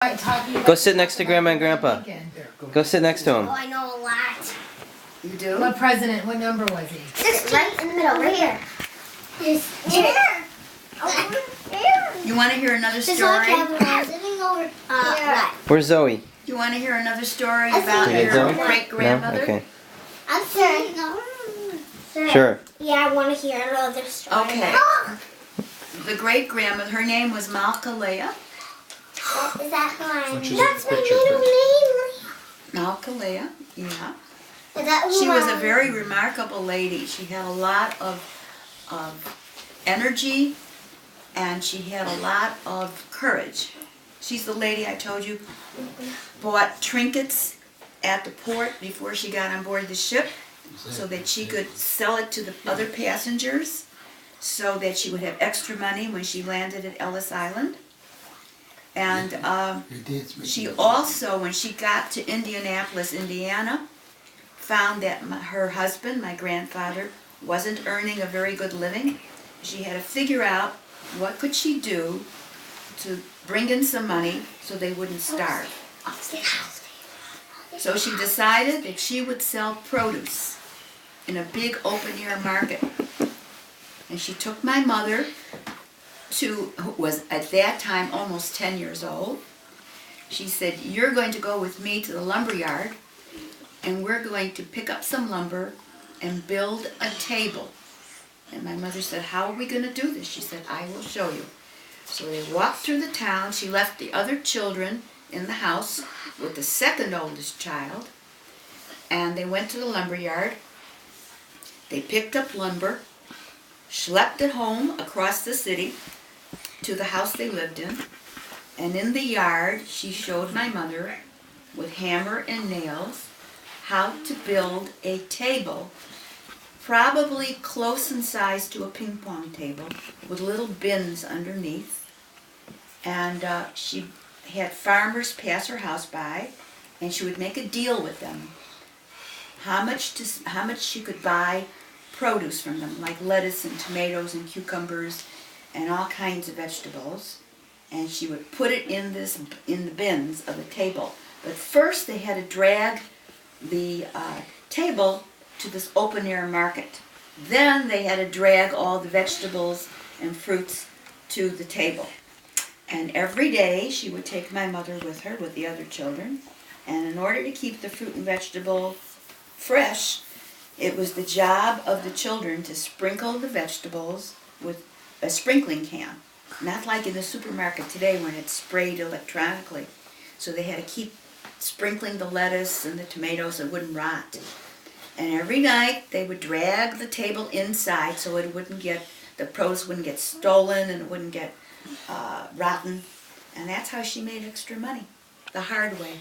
Go sit next to Grandma and Grandpa. Go sit next to Oh, him. I know a lot. You do? What president? What number was he? 16. Right in the middle, right here. Here. Over here. You want to hear another Just story? like I'm sitting over here. Right. Where's Zoe? You want to hear another story I about think it's your Zoe. great-grandmother? No? Okay. I'm sorry. Sure. Yeah, I want to hear another story. Okay. The great-grandmother, her name was Malkalea. Is that who I am? She's That's in the my picture, middle name. Malkalea, yeah. Is that who She was I a am? very remarkable lady. She had a lot of energy, and she had a lot of courage. She's the lady I told you bought trinkets at the port before she got on board the ship so that she could sell it to the other passengers so that she would have extra money when she landed at Ellis Island. And she also, when she got to Indianapolis, Indiana, found that her husband, my grandfather, wasn't earning a very good living. She had to figure out what could she do to bring in some money so they wouldn't starve. So she decided that she would sell produce in a big open-air market. And she took my mother, who was at that time almost 10 years old. She said, "You're going to go with me to the lumber yard, and we're going to pick up some lumber and build a table." And my mother said, "How are we going to do this?" She said, "I will show you." So they walked through the town. She left the other children in the house with the second oldest child, and they went to the lumber yard. They picked up lumber, schlepped it home across the city to the house they lived in, and in the yard she showed my mother with hammer and nails how to build a table, probably close in size to a ping pong table, with little bins underneath. And she had farmers pass her house by, and she would make a deal with them how much she could buy produce from them, like lettuce and tomatoes and cucumbers and all kinds of vegetables, and she would put it in the bins of the table. But first they had to drag the table to this open-air market. Then they had to drag all the vegetables and fruits to the table. And every day she would take my mother with her, with the other children, and in order to keep the fruit and vegetable fresh, it was the job of the children to sprinkle the vegetables with a sprinkling can. Not like in the supermarket today when it's sprayed electronically. So they had to keep sprinkling the lettuce and the tomatoes so it wouldn't rot. And every night they would drag the table inside so it wouldn't get, the produce wouldn't get stolen and it wouldn't get rotten. And that's how she made extra money, the hard way.